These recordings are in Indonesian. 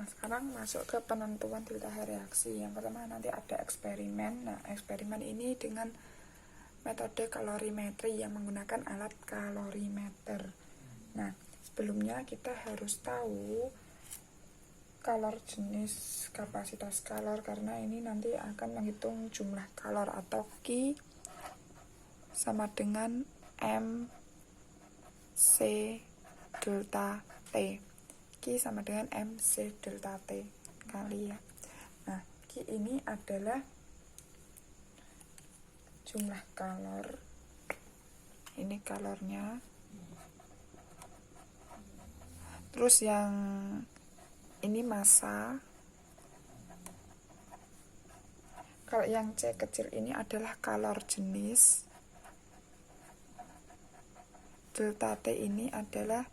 Nah, sekarang masuk ke penentuan delta H reaksi. Yang pertama nanti ada eksperimen. Nah, eksperimen ini dengan metode kalorimetri yang menggunakan alat kalorimeter. Nah, sebelumnya kita harus tahu kalor jenis kapasitas kalor, karena ini nanti akan menghitung jumlah kalor atau Q sama dengan MC delta T. Q sama dengan MC delta T kali ya. Nah, Q ini adalah jumlah kalor. Ini kalornya. Terus yang ini massa. Kalau yang C kecil ini adalah kalor jenis. Delta T ini adalah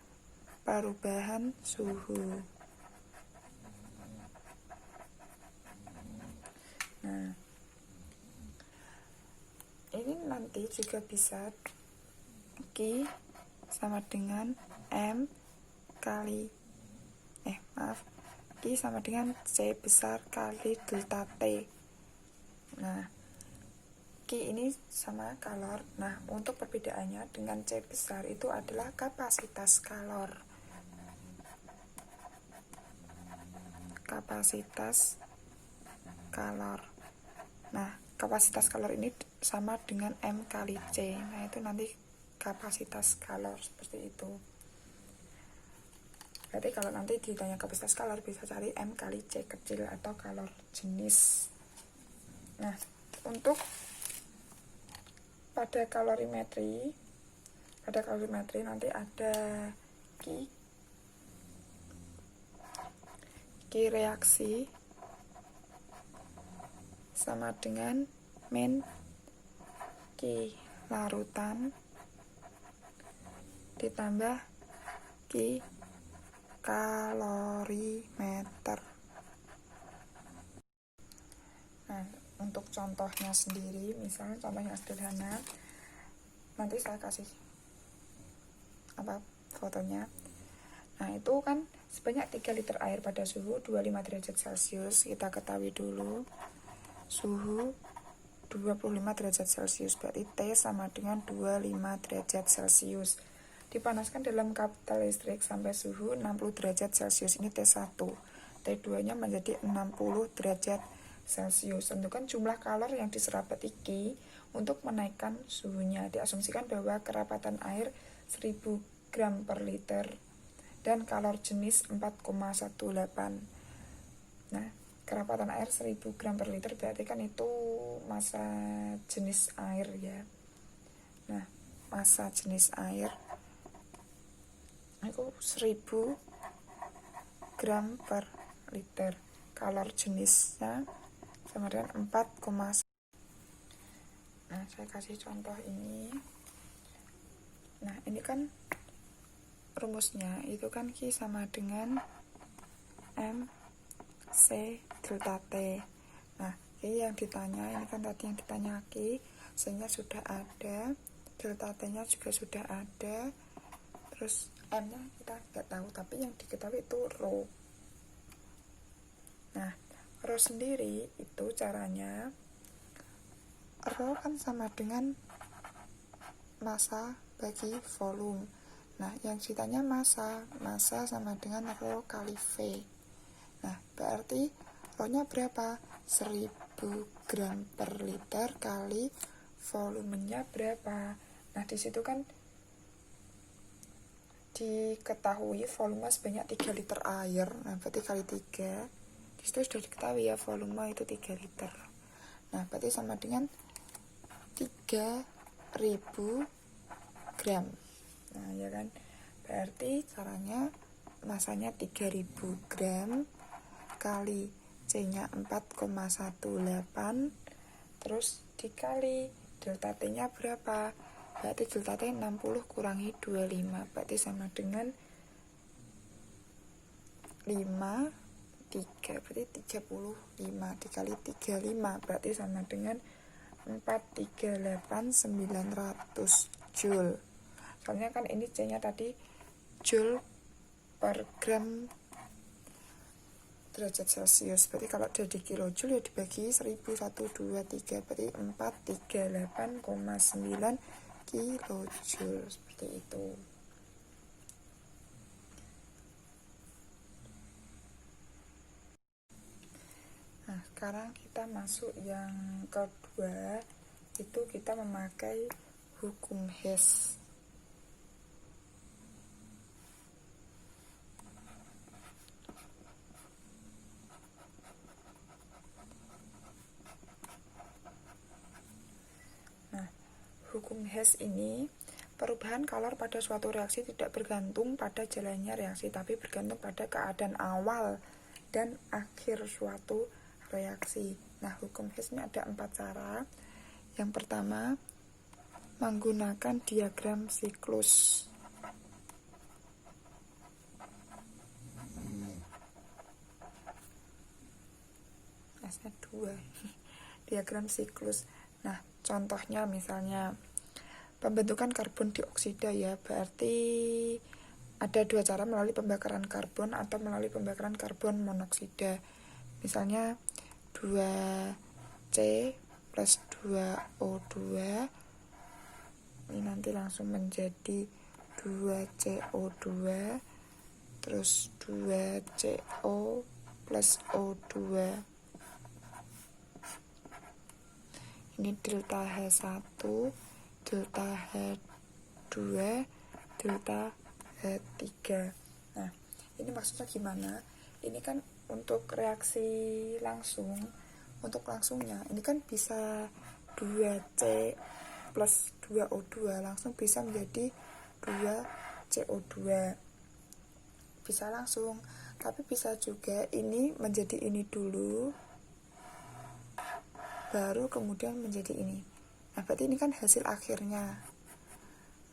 perubahan suhu. Nah, ini nanti juga bisa Q sama dengan M kali Q sama dengan C besar kali delta T. Nah, Q ini sama kalor. Nah, untuk perbedaannya dengan C besar itu adalah kapasitas kalor. Kapasitas kalor. Nah, kapasitas kalor ini sama dengan M kali C. Nah, itu nanti kapasitas kalor seperti itu. Berarti kalau nanti ditanya kapasitas kalor bisa cari M kali C kecil atau kalor jenis. Nah, untuk pada kalorimetri nanti ada Q reaksi sama dengan min Q larutan ditambah Q kalorimeter. Nah, untuk contohnya sendiri, misalnya contohnya sederhana, nanti saya kasih fotonya. Nah, itu kan sebanyak 3 liter air pada suhu 25 derajat Celcius. Kita ketahui dulu suhu 25 derajat Celcius, berarti T sama dengan 25 derajat Celcius. Dipanaskan dalam kapital listrik sampai suhu 60 derajat Celcius, ini T1. T2 nya menjadi 60 derajat Celcius. Tentukan jumlah kalor yang diserap Q untuk menaikkan suhunya. Diasumsikan bahwa kerapatan air 1000 gram per liter dan kalor jenis 4,18. Nah, kerapatan air 1000 gram per liter berarti kan itu massa jenis air ya. Nah, massa jenis air itu 1000 gram per liter. Kalor jenisnya sama dengan 4,1. Nah, saya kasih contoh ini. Nah, ini kan rumusnya itu kan Q sama dengan M C delta T. Nah, ini yang ditanya, ini kan tadi yang ditanya Q, sehingga sudah ada, delta T nya juga sudah ada, terus M nya kita nggak tahu, tapi yang diketahui itu rho. Nah, rho sendiri itu caranya, rho kan sama dengan massa bagi volume. Nah, yang ditanya massa sama dengan rho kali V. Nah, berarti rho-nya berapa? 1000 gram per liter kali volumenya berapa. Nah, di situ kan diketahui volume sebanyak 3 liter air. Nah, berarti kali 3. Di situ sudah diketahui ya volume itu 3 liter. Nah, berarti sama dengan 3000 gram. Nah, ya kan? Berarti caranya masanya 3000 gram kali C-nya 4,18, terus dikali delta T-nya berapa? Berarti delta T 60 kurangi 25, berarti sama dengan 53, berarti 35 dikali 35 berarti sama dengan 438.900 joule. Soalnya kan ini C nya tadi joule per gram derajat Celcius. Berarti kalau jadi kilojoule ya dibagi 1000, 1, 2, 3, berarti 438,9 kilojoule, seperti itu. Nah, sekarang kita masuk yang kedua, itu kita memakai hukum Hess. Hukum Hess ini, perubahan kalor pada suatu reaksi tidak bergantung pada jalannya reaksi, tapi bergantung pada keadaan awal dan akhir suatu reaksi. Nah, hukum Hess ini ada 4 cara. Yang pertama, menggunakan diagram siklus. S2 diagram siklus. Nah, contohnya misalnya pembentukan karbon dioksida ya, berarti ada 2 cara, melalui pembakaran karbon atau melalui pembakaran karbon monoksida. Misalnya 2C plus 2O2 ini nanti langsung menjadi 2CO2 terus 2CO plus O2. Ini delta H1, delta H2, delta H3. Nah, ini maksudnya gimana? Ini kan untuk reaksi langsung, untuk langsungnya ini kan bisa 2C plus 2O2 langsung bisa menjadi 2CO2, bisa langsung. Tapi bisa juga ini menjadi ini dulu baru kemudian menjadi ini. Nah, berarti ini kan hasil akhirnya.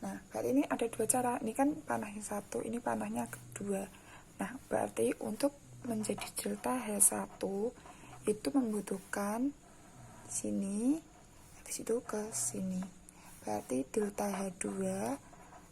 Nah, berarti ini ada 2 cara. Ini kan panahnya 1, ini panahnya kedua. Nah, berarti untuk menjadi delta H1 itu membutuhkan sini habis itu ke sini. Berarti delta H2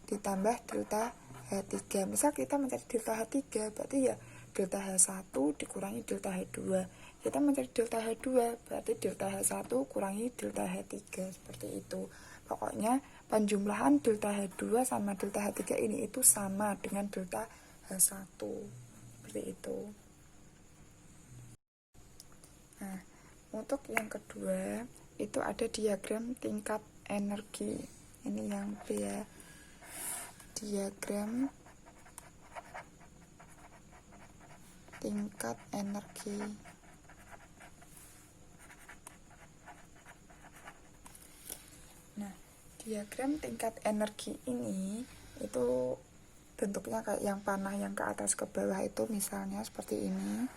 ditambah delta H3. Misal kita mencari delta H3, berarti ya delta H1 dikurangi delta H2. Kita mencari delta H2, berarti delta H1 kurangi delta H3, seperti itu. Pokoknya penjumlahan delta H2 sama delta H3 ini itu sama dengan delta H1, seperti itu. Nah, untuk yang kedua itu ada diagram tingkat energi. Ini yang B ya, diagram tingkat energi. Nah, diagram tingkat energi ini itu bentuknya kayak yang panah yang ke atas ke bawah itu, misalnya seperti ini.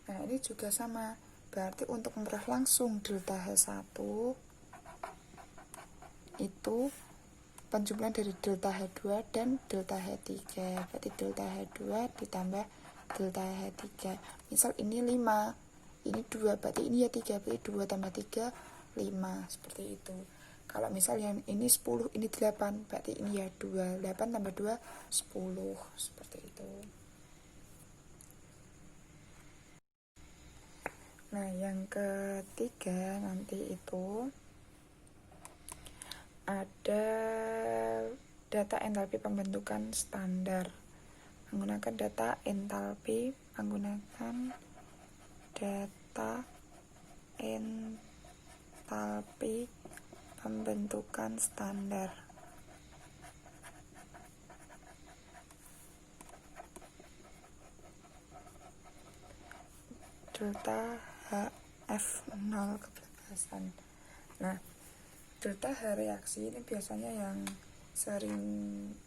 Nah, ini juga sama. Berarti untuk memperoleh langsung delta H1 itu penjumlahan dari delta H2 dan delta H3. Berarti delta H2 ditambah delta H3. Misal ini 5, ini 2, berarti ini ya 3, berarti 2 tambah 3, 5, seperti itu. Kalau misal yang ini 10, ini 8, berarti ini ya 2, 8 tambah 2, 10, seperti itu. Nah, yang ketiga nanti itu ada data entalpi pembentukan standar. menggunakan data entalpi, menggunakan data entalpi pembentukan standar. Delta HF0 kebebasan. Nah, delta H reaksi ini biasanya yang sering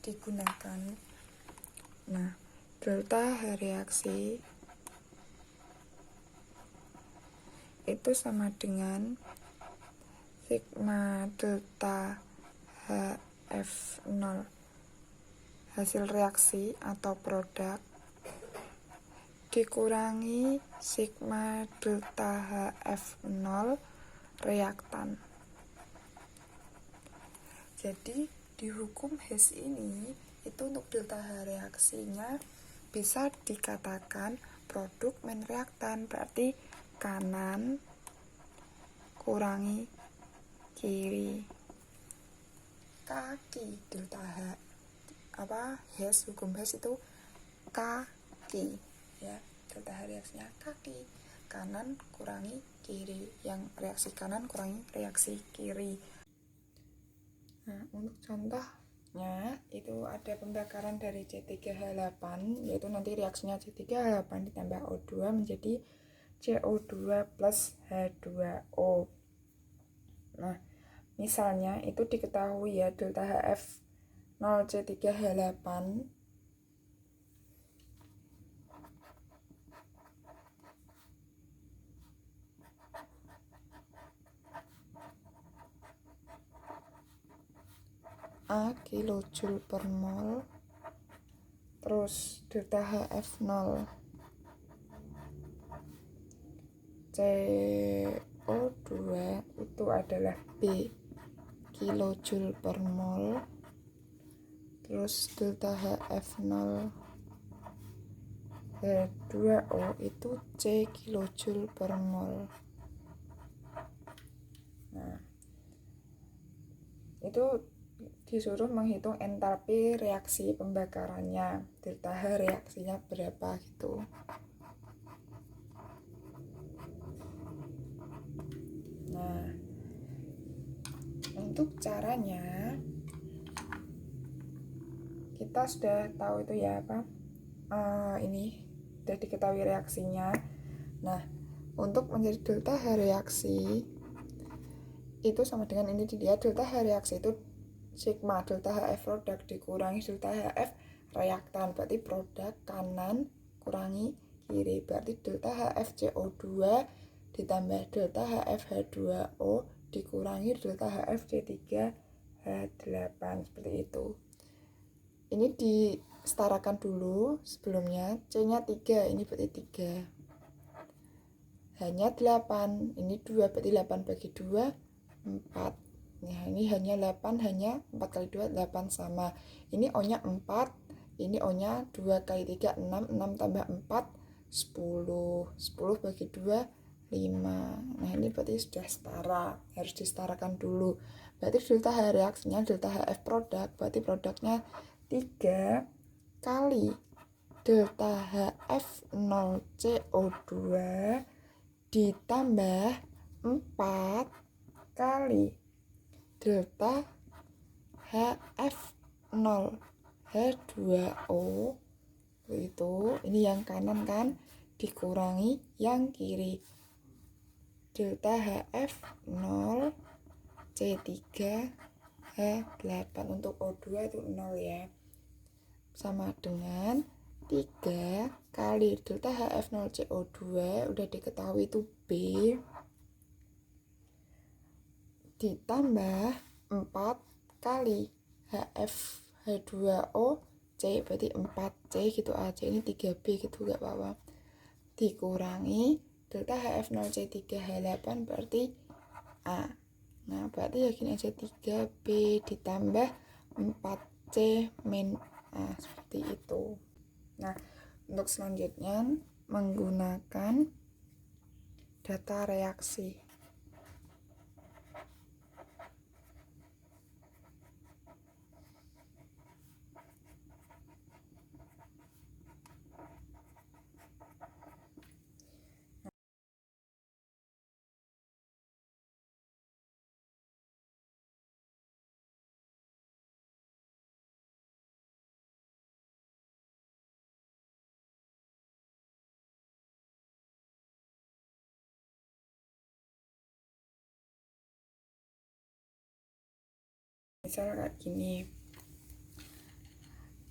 digunakan. Nah, delta H reaksi itu sama dengan sigma delta HF0 hasil reaksi atau produk dikurangi sigma delta HF0 reaktan. Jadi di hukum Hess ini itu untuk delta H reaksinya bisa dikatakan produk min reaktan, berarti kanan kurangi kiri. Kaki delta H Hess, hukum Hess itu kaki ya, delta H reaksinya kaki, kanan kurangi kiri, yang reaksi kanan kurangi reaksi kiri. Nah, untuk contohnya itu ada pembakaran dari C3H8, yaitu nanti reaksinya C3H8 ditambah O2 menjadi CO2 plus H2O. Nah, misalnya itu diketahui ya delta HF0 C3H8 A kilojoule per mol, terus delta HF0 CO2 itu adalah B kilojoule per mol, terus delta HF0 H2O itu C kilojoule per mol. Nah, itu disuruh menghitung entalpi reaksi pembakarannya, delta H reaksinya berapa gitu. Nah, untuk caranya kita sudah tahu itu ya ini sudah diketahui reaksinya. Nah, untuk menjadi delta H reaksi itu sama dengan ini dia, delta H reaksi itu sigma delta HF produk dikurangi delta HF reaktan, berarti produk kanan kurangi kiri, berarti delta HF CO2 ditambah delta HF H2O dikurangi delta HF C3H8, seperti itu. Ini disetarakan dulu sebelumnya, C nya 3, ini berarti 3, H nya 8, ini 2, berarti 8 bagi 2 4. Nah, ini hanya 8, hanya 4 kali 2 8 sama. Ini O nya 4, ini O nya 2 kali 3 6, 6 tambah 4 10, 10 bagi 2 5. Nah, ini berarti sudah setara, harus disetarakan dulu. Berarti delta H reaksinya delta HF produk, berarti produknya 3 kali delta HF0 CO2 ditambah 4 kali delta HF0 H2O itu, ini yang kanan kan, dikurangi yang kiri, delta HF0 C3H8, untuk O2 itu 0 ya, sama dengan 3 kali delta HF0 CO2 udah diketahui itu B ditambah 4 kali HF H2O C, berarti 4C gitu aja, ini 3B gitu gak apa-apa, dikurangi delta HF0 C3H8 berarti A. Nah, berarti ya gini aja, 3B ditambah 4C min A, seperti itu. Nah, untuk selanjutnya menggunakan data reaksi. Misal kayak gini.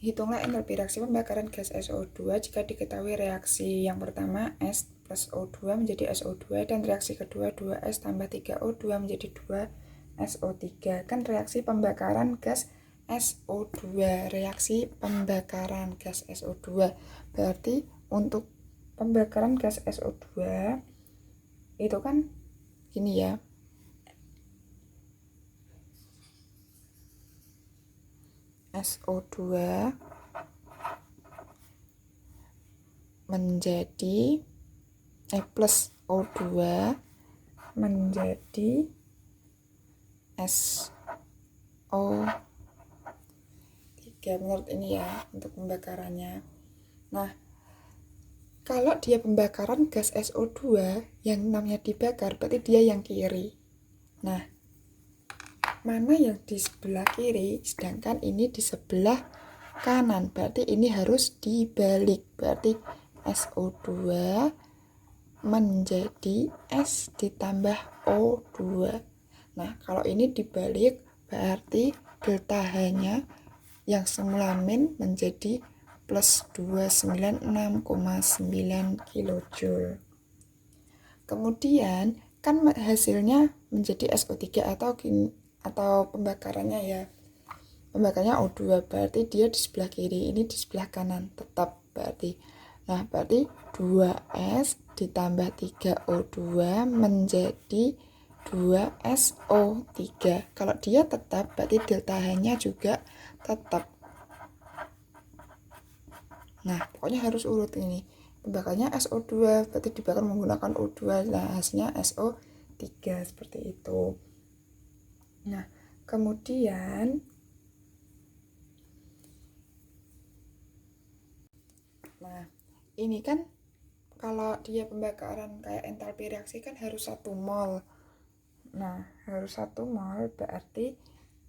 Hitunglah entalpi reaksi pembakaran gas SO2 jika diketahui reaksi yang pertama S plus O2 menjadi SO2 dan reaksi kedua 2S tambah 3O2 menjadi 2SO3. Kan reaksi pembakaran gas SO2, reaksi pembakaran gas SO2. Berarti untuk pembakaran gas SO2 itu kan gini ya. SO2 menjadi plus O2 menjadi SO3 menurut ini ya untuk pembakarannya. Nah, kalau dia pembakaran gas SO2 yang namanya dibakar berarti dia yang kiri. Nah, mana yang di sebelah kiri sedangkan ini di sebelah kanan, berarti ini harus dibalik. Berarti SO2 menjadi S ditambah O2. Nah, kalau ini dibalik berarti delta H-nya yang semula min menjadi plus 296,9 kJ. Kemudian kan hasilnya menjadi SO3 atau pembakarannya ya. Pembakarnya O2 berarti dia di sebelah kiri, ini di sebelah kanan tetap berarti. Nah, berarti 2S ditambah 3O2 menjadi 2SO3. Kalau dia tetap berarti delta H-nya juga tetap. Nah, pokoknya harus urut ini. Pembakarnya SO2 berarti dibakar menggunakan O2. Nah, hasilnya SO3 seperti itu. Nah, kemudian ini kan kalau dia pembakaran kayak entalpi reaksi kan harus 1 mol. Nah, harus 1 mol berarti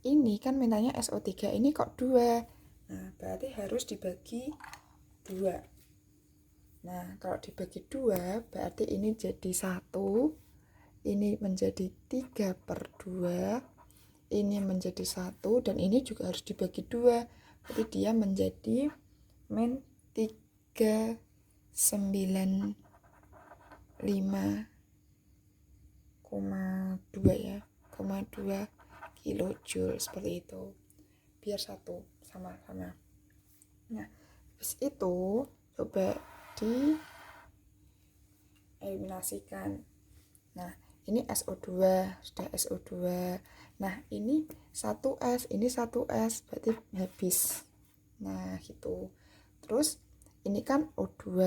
ini kan mintanya SO3 ini kok 2. Nah, berarti harus dibagi 2. Nah, kalau dibagi 2 berarti ini jadi 1, ini menjadi 3/2, ini menjadi 1, dan ini juga harus dibagi 2. Berarti dia menjadi min 395,2 ya, 2 kilojoule seperti itu. Biar satu sama-sama. Nah, habis itu coba dieliminasikan. Nah, ini SO2, sudah SO2. Nah, ini 1S, ini 1S, berarti habis. Nah, gitu. Terus, ini kan O2,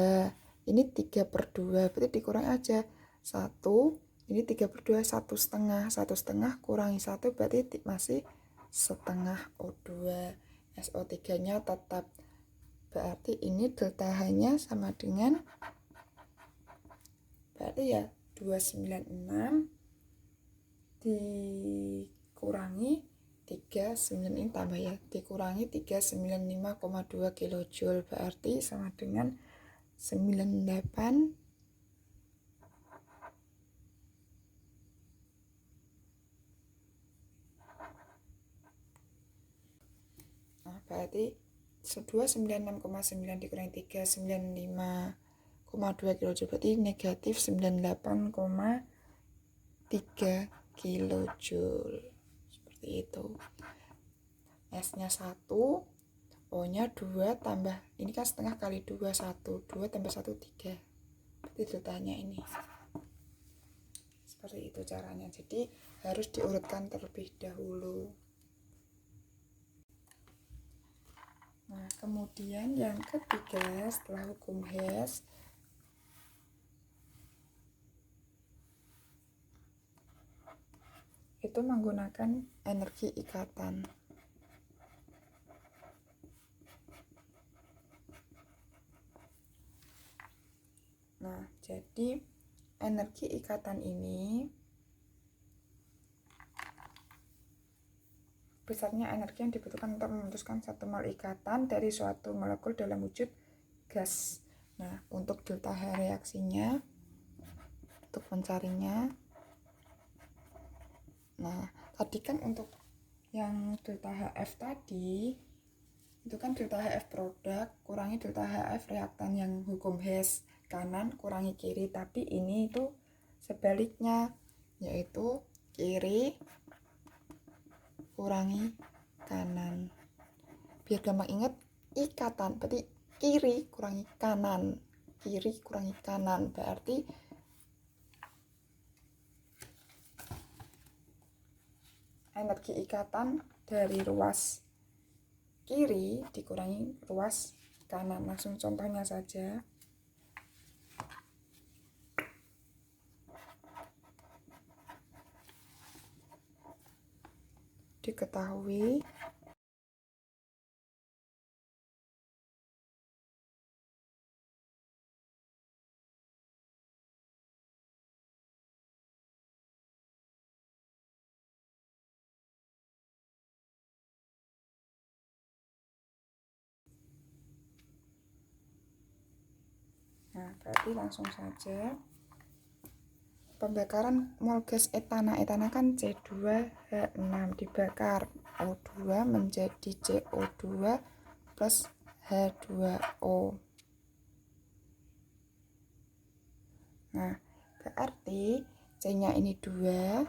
ini 3/2, berarti dikurang aja. 1, ini 3/2, 1,5. 1,5 kurangi 1, berarti masih setengah O2. SO3-nya tetap. Berarti ini delta H-nya sama dengan berarti ya 296 dikurangi 39 ini tambah ya, dikurangi 395,2 kilojoule berarti sama dengan 98 berarti 296,9 dikurangi 395,2 kilojoule berarti negatif 98,3 kilojoule. Seperti itu. S-nya 1, O-nya 2 tambah ini kan setengah kali 2 1, 2 tambah 1 3. Berarti deltanya ini. Seperti itu caranya. Jadi harus diurutkan terlebih dahulu. Nah, kemudian yang ketiga setelah hukum Hess itu menggunakan energi ikatan. Nah, jadi energi ikatan ini besarnya energi yang dibutuhkan untuk memutuskan 1 mol ikatan dari suatu molekul dalam wujud gas. Nah, untuk delta H reaksinya, untuk mencarinya, nah tadi kan untuk yang delta HF tadi itu kan delta HF produk kurangi delta HF reaktan yang hukum Hess, kanan kurangi kiri, tapi ini itu sebaliknya, yaitu kiri kurangi kanan. Biar gampang ingat, ikatan berarti kiri kurangi kanan, kiri kurangi kanan, berarti energi ikatan dari ruas kiri dikurangi ruas kanan. Langsung contohnya saja. Diketahui nah, berarti langsung saja. Pembakaran mol gas etana, etana kan C2H6 dibakar O2 menjadi CO2 plus H2O. Nah, berarti C-nya ini 2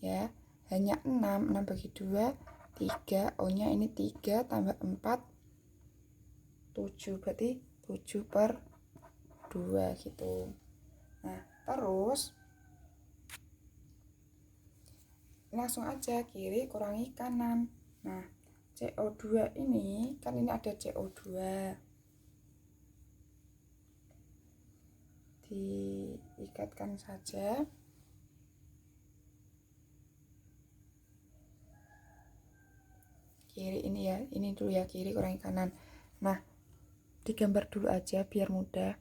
ya, hanya 6 bagi 2 3, O-nya ini 3 tambah 4 7, berarti 7/2 gitu. Nah, terus langsung aja kiri kurangi kanan. Nah, CO2 ini kan ini ada CO2, diikatkan saja. Kiri ini ya, ini dulu ya, kiri kurangi kanan. Nah, digambar dulu aja biar mudah.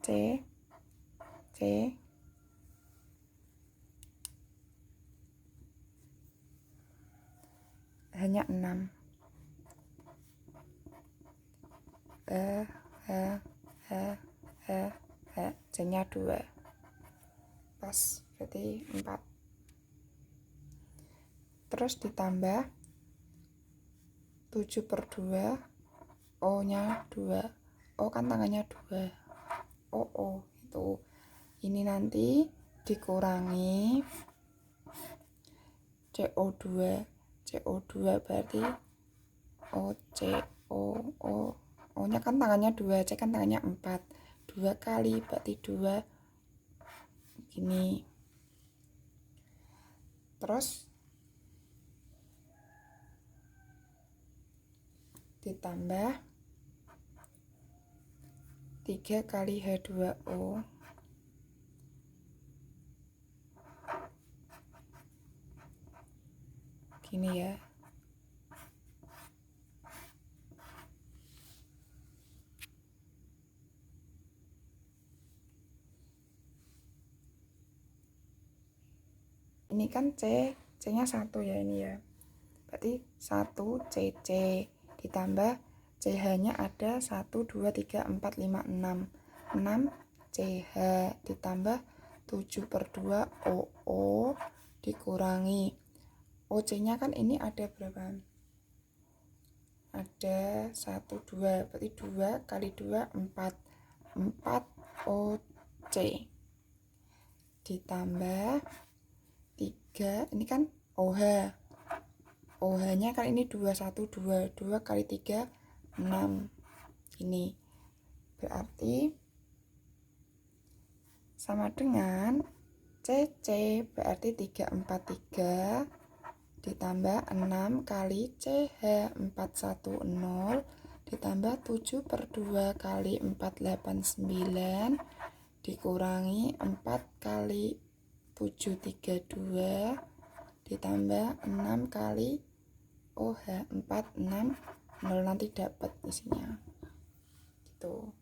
C hanya 6, C-nya 2, pas berarti 4. Terus ditambah 7/2, O-nya 2, O kan tangannya 2, O itu. Ini nanti dikurangi CO2 berarti O nya kan tangannya 2, C kan tangannya 4, 2 kali berarti 2 gini. Terus ditambah 3 kali H2O gini ya. Ini kan C-nya 1 ya ini ya. Berarti 1 CC ditambah CH-nya ada 1 2 3 4 5 6 CH ditambah 7/2 OO dikurangi OC-nya kan ini ada berapa? Ada 1 2, berarti 2 kali 2 4 OC ditambah 3, ini kan OH nya kan ini 2 1 2 kali 3 6 ini, berarti sama dengan CC berarti 343 ditambah 6 kali CH 410 ditambah 7/2 kali 489 dikurangi 4 kali 732 ditambah 6 kali OH 460, nanti dapat isinya gitu.